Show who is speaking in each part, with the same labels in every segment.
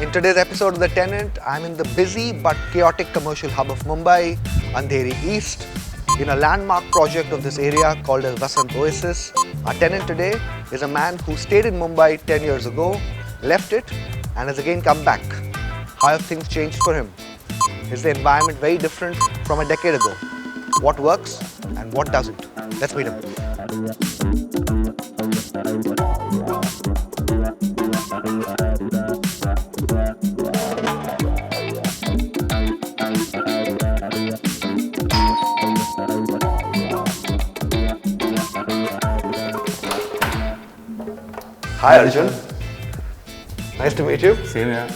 Speaker 1: In today's episode of The Tenant, I'm in the busy but chaotic commercial hub of Mumbai, Andheri East, in a landmark project of this area called as Vasan Oasis. Our tenant today is a man who stayed in Mumbai 10 years ago, left it, and has again come back. How have things changed for him? Is the environment very different from a decade ago? What works and what doesn't? Let's meet him. Hi Arjun. Nice to meet you.
Speaker 2: Same here.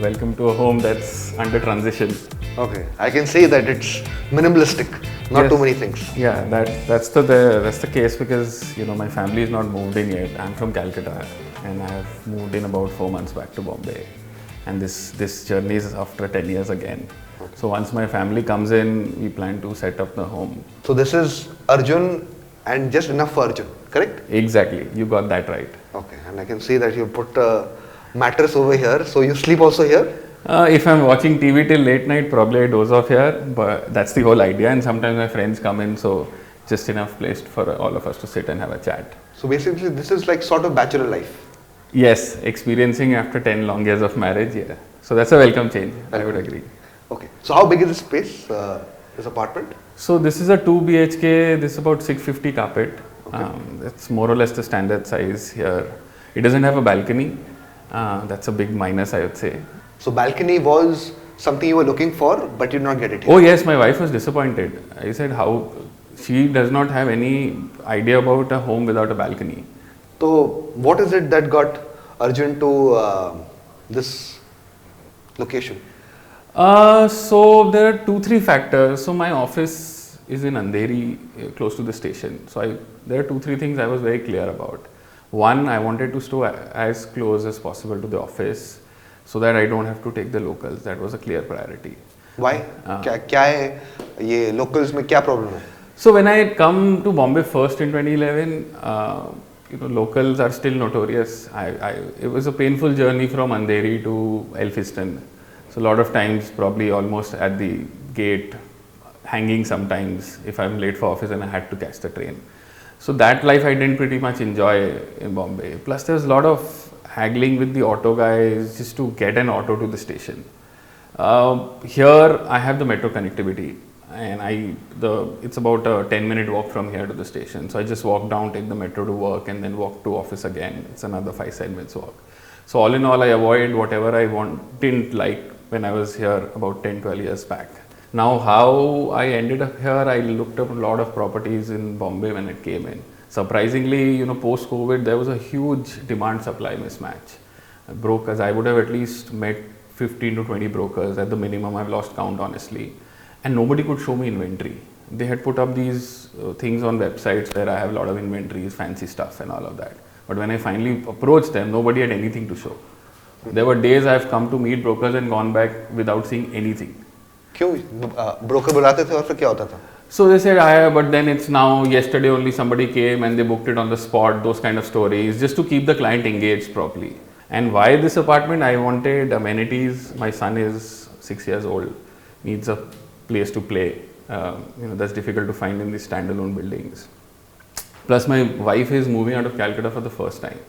Speaker 2: Welcome to a home that's under transition.
Speaker 1: Okay, I can see that it's minimalistic, not
Speaker 2: Yes.
Speaker 1: too many things.
Speaker 2: Yeah, that's the case because my family is not moved in yet. I'm from Calcutta and I've moved in about 4 months back to Bombay, and this journey is after 10 years again. So once my family comes in, we plan to set up the home.
Speaker 1: So this is Arjun and just enough for Arjun, correct?
Speaker 2: Exactly, you got that right.
Speaker 1: Okay, and I can see that you put a mattress over here, so you sleep also here?
Speaker 2: If I'm watching TV till late night, probably I doze off here, but that's the whole idea. And sometimes my friends come in, so just enough place for all of us to sit and have a chat.
Speaker 1: So basically this is like sort of bachelor life.
Speaker 2: Yes, experiencing after 10 long years of marriage, yeah. So that's a welcome change, I would agree.
Speaker 1: Okay, so how big is this space, this apartment?
Speaker 2: So this is a 2 BHK, this is about 650 carpet. That's more or less the standard size here. It doesn't have a balcony, that's a big minus I would say.
Speaker 1: So balcony was something you were looking for, but you did not get it here.
Speaker 2: Oh yes, my wife was disappointed. I said how, she does not have any idea about a home without a balcony.
Speaker 1: So what is it that got Arjun to this location?
Speaker 2: So there are 2-3 factors. So my office is in Andheri, close to the station. So there are 2-3 things I was very clear about. One, I wanted to stay as close as possible to the office so that I don't have to take the locals. That was a clear priority.
Speaker 1: Why? क्या है ये locals में क्या problem है?
Speaker 2: So when I had come to Bombay first in 2011, locals are still notorious. It was a painful journey from Andheri to Elphiston. So a lot of times, probably almost at the gate, hanging sometimes if I'm late for office and I had to catch the train. So that life I didn't pretty much enjoy in Bombay. Plus there's a lot of haggling with the auto guys just to get an auto to the station. Here I have the metro connectivity, and it's about a 10-minute walk from here to the station. So I just walk down, take the metro to work, and then walk to office again. It's another 5-7 minutes walk. So all in all, I avoid whatever I didn't like when I was here about 10-12 years back. Now how I ended up here, I looked up a lot of properties in Bombay when it came in. Surprisingly, post-COVID, there was a huge demand-supply mismatch. Brokers, I would have at least met 15 to 20 brokers at the minimum. I've lost count honestly, and nobody could show me inventory. They had put up these things on websites where I have a lot of inventories, fancy stuff and all of that. But when I finally approached them, nobody had anything to show. There were days I've come to meet brokers and gone back without seeing anything.
Speaker 1: क्यों broker बुलाते थे और फिर क्या होता था?
Speaker 2: So they said, but then it's now, yesterday only somebody came and they booked it on the spot, those kind of stories, just to keep the client engaged properly. And why this apartment? I wanted amenities. My son is 6 years old, needs a place to play. That's difficult to find in these standalone buildings. Plus my wife is moving out of Calcutta for the first time.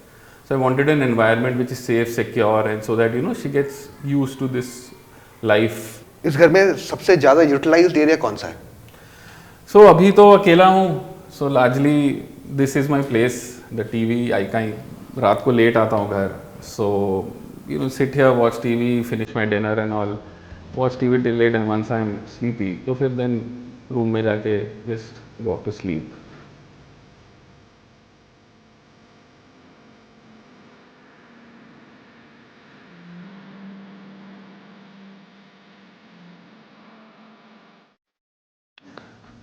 Speaker 2: So I wanted an environment which is safe, secure, and so that, she gets used to this life.
Speaker 1: इस घर में सबसे ज़्यादा utilized area कौन सा है?
Speaker 2: So अभी तो अकेला हूँ. So largely this is my place. The TV, I कहीं रात को late आता हूँ घर. So sit here, watch TV, finish my dinner and all. Watch TV till late, and once I'm sleepy, तो फिर then room में जाके just go off to sleep.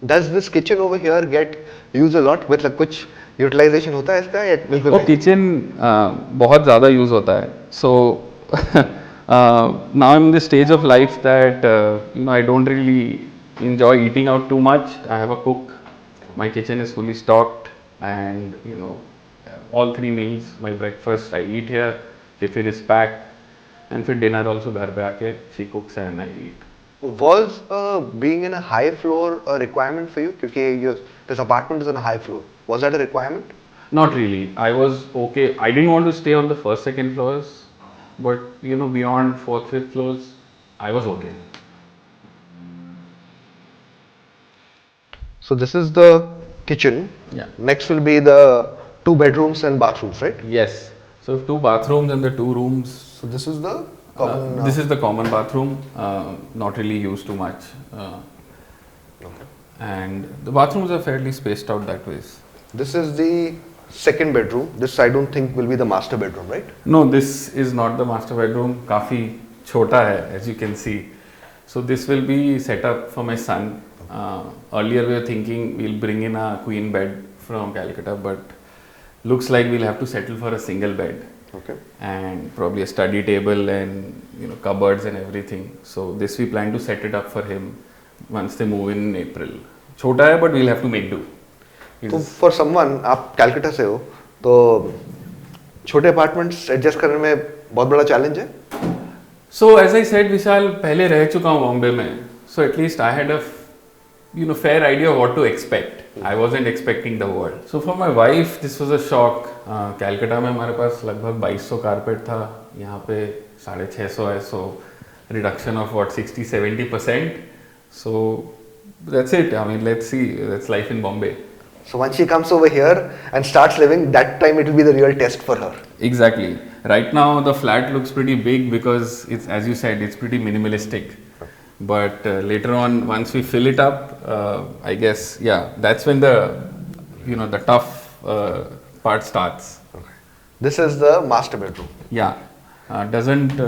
Speaker 1: Does this kitchen over here get used a lot? मतलब कुछ utilization होता है इसका या बिल्कुल नहीं?
Speaker 2: किचन बहुत ज़्यादा यूज़ होता है. So now I'm in the stage of life that I don't really enjoy eating out too much. I have a cook. My kitchen is fully stocked, and all 3 meals. My breakfast I eat here. Tiffin is packed. and फिर dinner also घर पे आके she cooks and I eat.
Speaker 1: Was being in a high floor a requirement for you? Because this apartment is on a high floor. Was that a requirement?
Speaker 2: Not really. I was okay. I didn't want to stay on the first, second floors, but you know, beyond fourth, fifth floors, I was okay.
Speaker 1: So this is the kitchen.
Speaker 2: Yeah.
Speaker 1: Next will be the 2 bedrooms and bathrooms, right?
Speaker 2: Yes. So 2 bathrooms and the 2 rooms.
Speaker 1: So this is the common.
Speaker 2: This is the common bathroom. Not really used too much.
Speaker 1: Okay.
Speaker 2: And the bathrooms are fairly spaced out that way.
Speaker 1: This is the second bedroom. This I don't think will be the master bedroom, right?
Speaker 2: No, this is not the master bedroom. काफी छोटा है, as you can see. So this will be set up for my son. Earlier we were thinking we'll bring in a queen bed from Calcutta, but looks like we'll have to settle for a single bed.
Speaker 1: Okay.
Speaker 2: And probably a study table and cupboards and everything. So this we plan to set it up for him once they move in April. छोटा है, but we'll have to make do.
Speaker 1: तो for someone, आप कैलकाटा से हो, तो छोटे apartments adjust करने में बहुत बड़ा चैलेंज है.
Speaker 2: So as I said, विशाल, पहले रह चुका हूँ बॉम्बे में, so at least I had a fair idea of what to expect. I wasn't expecting the world. So for my wife, this was a shock. Calcutta में हमारे पास लगभग 2200 कारपेट था, यहाँ पे 650 है, so reduction of what 60-70%. So that's it. I mean, let's see. That's life in Bombay.
Speaker 1: So once she comes over here and starts living, that time it will be the real test for her.
Speaker 2: Exactly. Right now the flat looks pretty big because it's, as you said, it's pretty minimalistic. But later on, once we fill it up, I guess, yeah, that's when the tough part starts.
Speaker 1: Okay. This is the master bedroom.
Speaker 2: Yeah, doesn't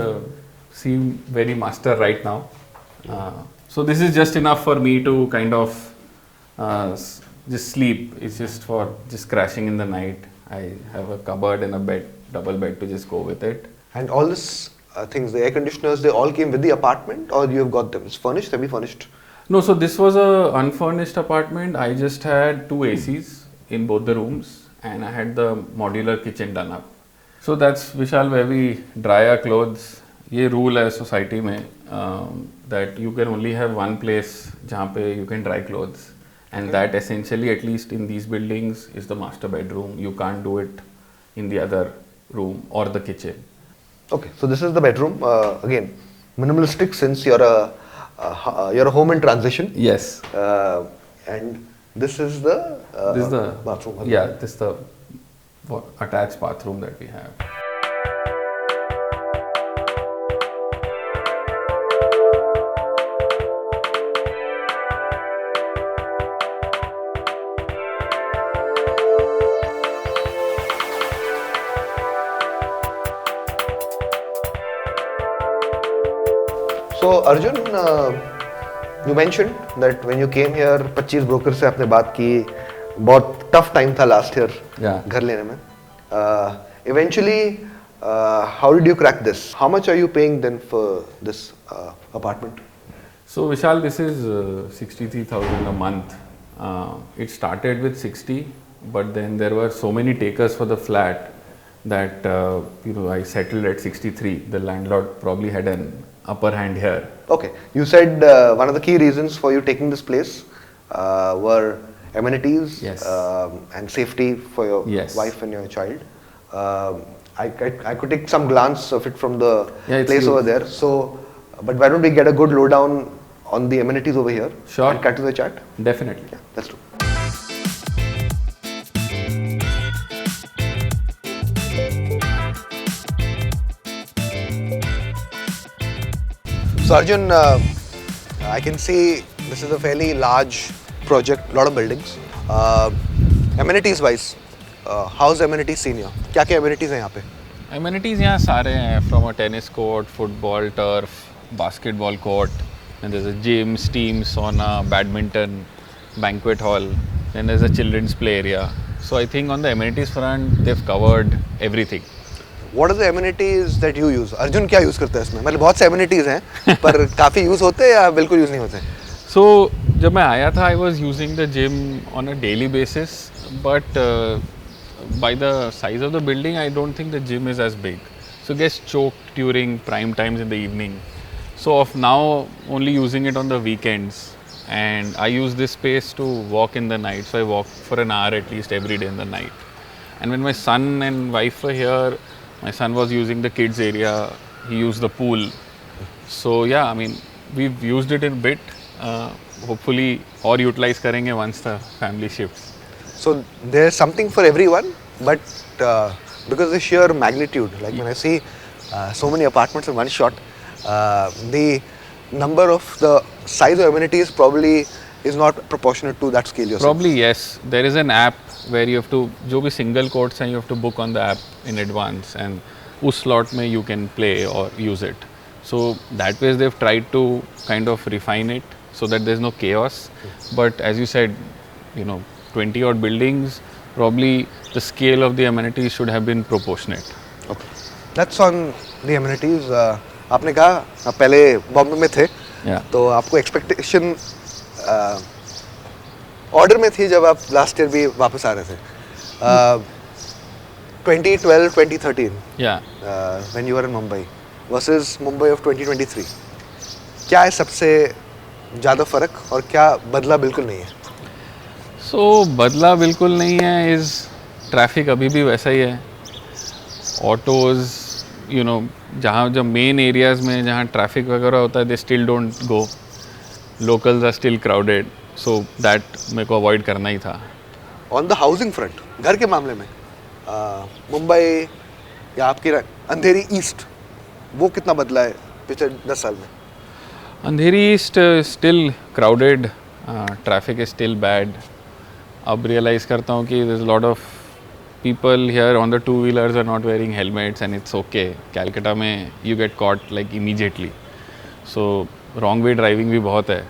Speaker 2: seem very master right now. So this is just enough for me to kind of just sleep. It's just for just crashing in the night. I have a cupboard and a bed, double bed to just go with it.
Speaker 1: And all this things, the air conditioners, they all came with the apartment, or you have got them? It's furnished, semi-furnished?
Speaker 2: No, so this was a unfurnished apartment. I just had 2 ACs in both the rooms, and I had the modular kitchen done up. So that's, Vishal, where we dry our clothes. ये rule है society में that you can only have one place जहाँ पे you can dry clothes, and that essentially, at least in these buildings, is the master bedroom. You can't do it in the other room or the kitchen.
Speaker 1: Okay, so this is the bedroom. Again, minimalistic, since you're a home in transition.
Speaker 2: Yes.
Speaker 1: And this is the bathroom.
Speaker 2: Yeah, this is the attached bathroom that we have.
Speaker 1: So Arjun, you mentioned that when you came here, 25 brokers से आपने बात की, बहुत tough time था last year घर लेने में. Eventually, how did you crack this? How much are you paying then for this apartment?
Speaker 2: So Vishal, this is 63,000 a month. It started with 60, but then there were so many takers for the flat that I settled at 63. The landlord probably had an upper hand here.
Speaker 1: Okay, you said one of the key reasons for you taking this place were amenities,
Speaker 2: yes,
Speaker 1: and safety for your
Speaker 2: yes,
Speaker 1: wife and your child. I could take some glance of it from the place over there. So, but why don't we get a good lowdown on the amenities over here?
Speaker 2: Sure.
Speaker 1: And cut to the chat?
Speaker 2: Definitely.
Speaker 1: Yeah, let's do. So Arjun, I can see this is a fairly large project, lot of buildings. Amenities wise, how's amenities seen here? क्या क्या amenities हैं यहाँ पे?
Speaker 2: Amenities यहाँ सारे हैं, from a tennis court, football, turf, basketball court, and there's a gym, steam, sauna, badminton, banquet hall, then there's a children's play area. So I think on the amenities front, they've covered everything.
Speaker 1: What are the amenities that you use? Arjun क्या use करता है इसमें? मतलब बहुत से amenities हैं, पर काफ़ी use होते हैं या बिल्कुल use नहीं होते?
Speaker 2: So जब मैं आया था, I was using the gym on a daily basis, but by the size of the building, I don't think the gym is as big. so it gets choked during prime times in the evening. So of now only using it on the weekends, and I use this space to walk in the night. So I walk for an hour at least every day in the night. And when my son and wife were here, my son was using the kids area. He used the pool. So yeah, I mean we've used it in a bit. Hopefully, or utilize karenge once the family shifts.
Speaker 1: So there's something for everyone, but because of the sheer magnitude, like when I see so many apartments in one shot, the number of the size of amenities probably is not proportionate to that scale.
Speaker 2: Probably yes. There is an app where you have to, जो भी single courts हैं, you have to book on the app in advance, and उस slot में you can play or use it. So that way they've tried to kind of refine it so that there's no chaos. But as you said, 20 odd buildings, probably the scale of the amenities should have been proportionate.
Speaker 1: Okay. That's on the amenities. आपने कहा आप पहले बॉम्बे में थे, तो आपको expectation order में थी जब आप लास्ट ईयर भी वापस आ रहे थे. 2012, 2013, when you were in Mumbai versus Mumbai of 2023, क्या है सबसे ज़्यादा फ़र्क और क्या बदला बिल्कुल नहीं है?
Speaker 2: So बदला बिल्कुल नहीं है इज़ ट्रैफिक अभी भी वैसा ही है. ऑटोज़ जहाँ जब मेन एरियाज़ में जहाँ ट्रैफिक वगैरह होता है, they still don't go. Locals are still crowded, so that मेरे को अवॉइड करना ही था.
Speaker 1: ऑन द हाउसिंग फ्रंट, घर के मामले में मुंबई या आपकी अंधेरी ईस्ट, वो कितना बदला है पिछले 10 साल में?
Speaker 2: Andheri east still crowded, traffic is still bad. अब रियलाइज़ करता हूँ कि there is lot of people here on the two-wheelers are not wearing helmets, and it's okay. Calcutta में you get caught like immediately. So wrong way driving भी बहुत है.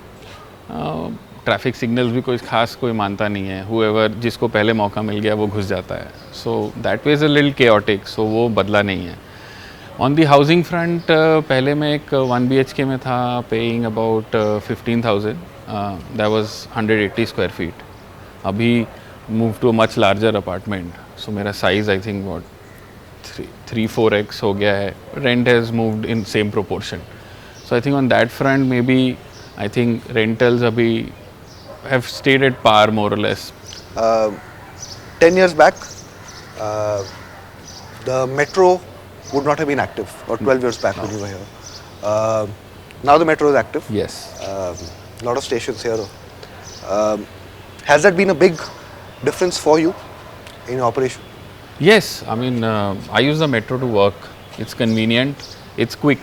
Speaker 2: Traffic signals भी कोई मानता नहीं है. Whoever जिसको पहले मौका मिल गया वो घुस जाता है. So that way is a little chaotic. So वो बदला नहीं है. On the housing front, पहले मैं एक 1 BHK में था, paying about 15,000. That was 180 square feet. अभी moved to a much larger apartment. So मेरा size I think what 3-4x हो गया है. Rent has moved in same proportion. So I think on that front maybe I think rentals abhi have stayed at par more or less.
Speaker 1: 10 years back, the metro would not have been active, or 12 years back when you were here. Now the metro is active.
Speaker 2: Yes.
Speaker 1: A lot of stations here. Has that been a big difference for you in operation?
Speaker 2: Yes, I mean I use the metro to work. It's convenient, it's quick,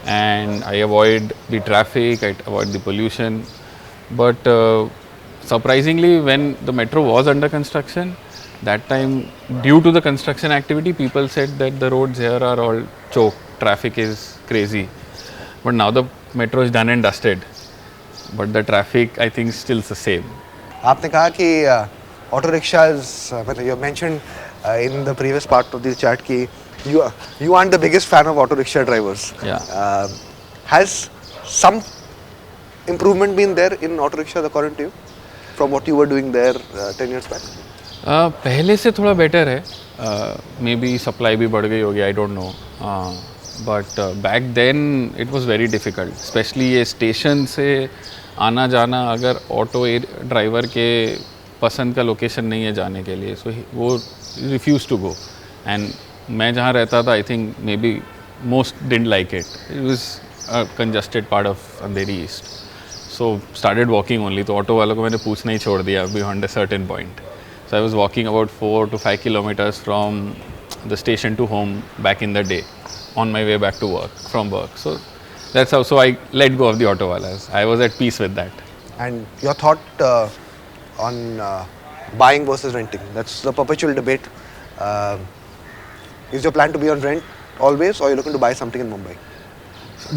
Speaker 2: and I avoid the traffic, I avoid the pollution. But surprisingly, when the metro was under construction, that time due to the construction activity, people said that the roads here are all choked, traffic is crazy. But now the metro is done and dusted, but the traffic I think still the same.
Speaker 1: आपने कहा कि auto rickshaws, you mentioned in the previous part of the chat कि you aren't the biggest fan of auto rickshaw drivers.
Speaker 2: Yeah.
Speaker 1: Has some improvement been there in auto rickshaws according to you from what you were doing there 10 years back?
Speaker 2: पहले से थोड़ा better है. May be supply भी बढ़ गई होगी, I don't know. But back then it was very difficult, especially ये station से आना जाना अगर ऑटो ड्राइवर के पसंद का लोकेशन नहीं है जाने के लिए, सो वो रिफ्यूज़ टू गो. एंड मैं जहाँ रहता था I think may be most didn't like it. It was a congested part of Andheri east, so started walking only. तो ऑटो वालों को मैंने पूछना ही छोड़ दिया beyond a certain point. So I was walking about 4 to 5 kilometers from the station to home back in the day, on my way back to work, from work. So that's how, so I let go of the auto walas. I was at peace with that.
Speaker 1: And your thought on buying versus renting, that's the perpetual debate. Is your plan to be on rent always, or are you looking to buy something in Mumbai?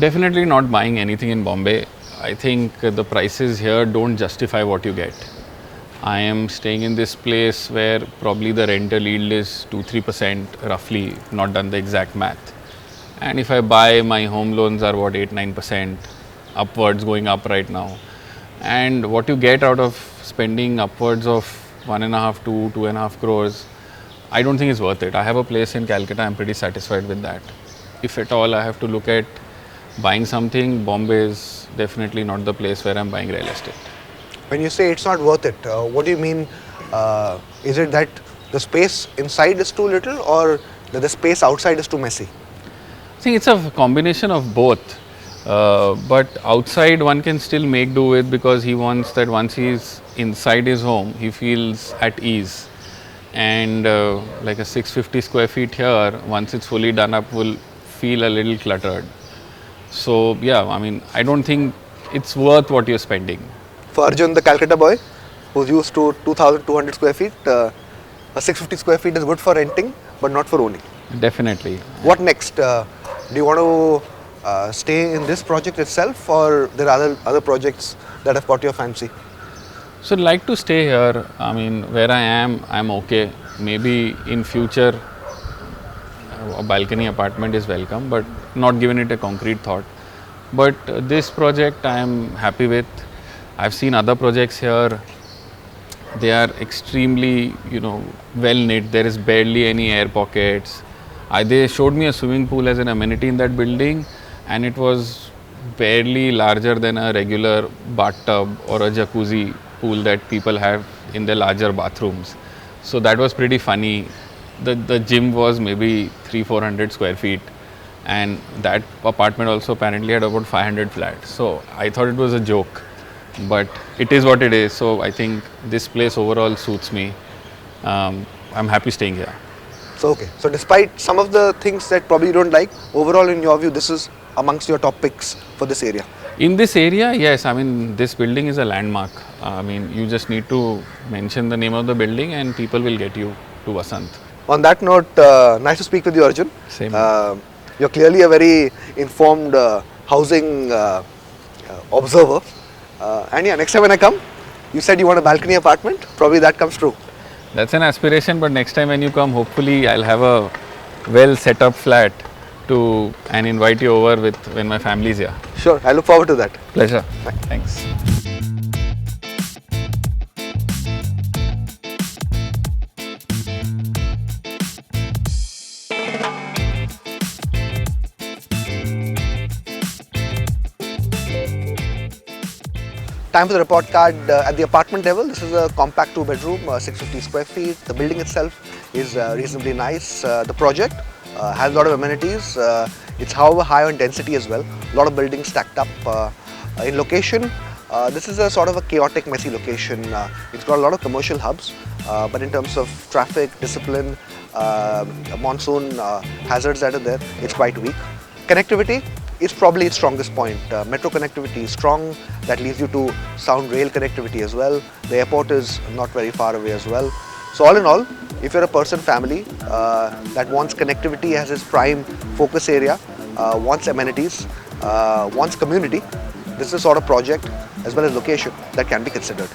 Speaker 2: Definitely not buying anything in Bombay. I think the prices here don't justify what you get. I am staying in this place where probably the rental yield is 2-3% roughly, not done the exact math. And if I buy, my home loans are what, 8-9% upwards, going up right now. And what you get out of spending upwards of 1.5 to 2.5 crores, I don't think it's worth it. I have a place in Calcutta, I'm pretty satisfied with that. If at all I have to look at buying something, Bombay is definitely not the place where I'm buying real estate.
Speaker 1: When you say it's not worth it, what do you mean? Is it that the space inside is too little, or that the space outside is too messy?
Speaker 2: I think it's a combination of both. But outside one can still make do with, because he wants that once he's inside his home, he feels at ease. And like a 650 square feet here, once it's fully done up, will feel a little cluttered. So yeah, I mean, I don't think it's worth what you're spending.
Speaker 1: For Arjun, the Calcutta boy, who's used to 2,200 square feet, a 650 square feet is good for renting, but not for owning.
Speaker 2: Definitely.
Speaker 1: What next? Do you want to stay in this project itself, or there are other projects that have caught your fancy?
Speaker 2: So I'd like to stay here. I mean, where I am, I'm okay. Maybe in future, a balcony apartment is welcome, but not given it a concrete thought. But this project I am happy with. I've seen other projects here. They are extremely, well knit. There is barely any air pockets. They showed me a swimming pool as an amenity in that building, and it was barely larger than a regular bathtub or a jacuzzi pool that people have in their larger bathrooms. So that was pretty funny. The gym was maybe 300-400 square feet, and that apartment also apparently had about 500 flats. So I thought it was a joke, but it is what it is. So I think this place overall suits me. I'm happy staying here.
Speaker 1: So okay. So despite some of the things that probably you don't like, overall in your view, this is amongst your top picks for this area.
Speaker 2: In this area, yes. I mean, this building is a landmark. I mean, you just need to mention the name of the building and people will get you to Vasan.
Speaker 1: On that note, nice to speak with you, Arjun.
Speaker 2: Same.
Speaker 1: You're clearly a very informed housing observer. And yeah, next time when I come, you said you want a balcony apartment. Probably that comes true.
Speaker 2: That's an aspiration, but next time when you come, hopefully I'll have a well set up flat and invite you over when my family is here.
Speaker 1: Sure, I look forward to that.
Speaker 2: Pleasure.
Speaker 1: Bye.
Speaker 2: Thanks.
Speaker 1: Time for the report card. At the apartment level, this is a compact 2-bedroom, 650 square feet. The building itself is reasonably nice. The project has a lot of amenities. It's however high on density as well. A lot of buildings stacked up. In location, this is a sort of a chaotic, messy location. It's got a lot of commercial hubs, but in terms of traffic, discipline, monsoon hazards that are there, it's quite weak. Connectivity is probably its strongest point. Metro connectivity is strong. That leads you to sound rail connectivity as well. The airport is not very far away as well. So all in all, if you're a person family that wants connectivity as its prime focus area, wants amenities, wants community, this is the sort of project as well as location that can be considered.